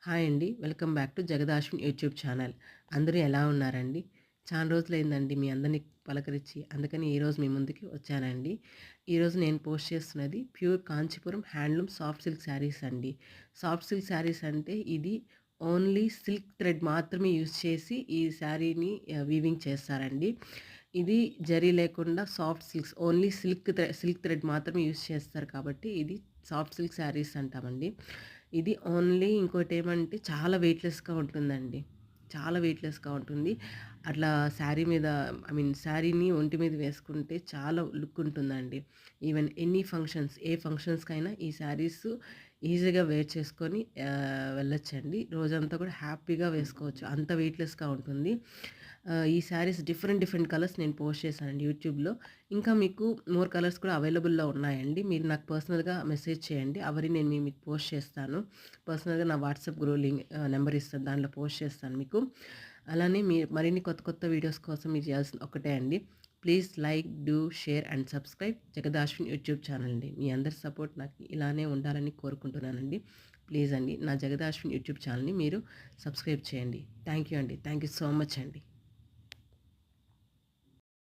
Hi అండి. Welcome back to Jagadashwin YouTube channel. అందరూ ఎలా ఉన్నారండి? చాలా రోజులైందండి మీ అందరిని పలకరించి. అందుకని ఈరోజు మీ ముందుకి వచ్చానండి. ఈరోజు నేను పోస్ట్ చేస్తున్నది pure Kanchipuram handloom soft silk saris అండి. సాఫ్ట్ సిల్క్ శారీస్ అంటే ఇది ఓన్లీ సిల్క్ థ్రెడ్ మాత్రమే యూజ్ చేసి ఈ శారీని వీవింగ్ చేస్తారండి. ఇది జరీ లేకుండా soft silks only silk thread మాత్రమే యూజ్ చేస్తారు కాబట్టి ఇది సాఫ్ట్ సిల్క్ శారీస్ అంటామండి. ఇది ఓన్లీ ఇంకోటేమంటే చాలా వెయిట్‌లెస్‌గా ఉంటుందండి. చాలా వెయిట్‌లెస్‌గా ఉంటుంది. అట్లా శారీ మీద శారీని ఒంటి మీద వేసుకుంటే చాలా లుక్ ఉంటుందండి. ఈవెన్ ఎనీ ఫంక్షన్స్, ఏ ఫంక్షన్స్‌కైనా ఈ శారీస్ ఈజీగా వేర్ చేసుకొని వెళ్ళొచ్చండి. రోజంతా కూడా హ్యాపీగా వేసుకోవచ్చు. అంత వెయిట్‌లెస్‌గా ఉంటుంది. ఈ శారీస్ డిఫరెంట్ కలర్స్ నేను పోస్ట్ చేశానండి యూట్యూబ్‌లో. ఇంకా మీకు మోర్ కలర్స్ కూడా అవైలబుల్‌లో ఉన్నాయండి. మీరు నాకు పర్సనల్‌గా మెసేజ్ చేయండి. అవన్నీ నేను మీకు పోస్ట్ చేస్తాను. పర్సనల్‌గా నా వాట్సాప్ నెంబర్ ఇస్తాను. దాంట్లో పోస్ట్ చేస్తాను మీకు. అలానే మరిన్ని కొత్త వీడియోస్ కోసం మీరు చేయాల్సింది ఒకటే అండి. Please like, do, share and subscribe Jagadashwin YouTube channel అండి. మీ అందరి సపోర్ట్ నాకు ఇలానే ఉండాలని కోరుకుంటున్నానండి. ప్లీజ్ అండి నా జగదాశ్విన్ యూట్యూబ్ ఛానల్‌ని మీరు సబ్స్క్రైబ్ చేయండి. థ్యాంక్ యూ అండి. థ్యాంక్ యూ సో మచ్ అండి.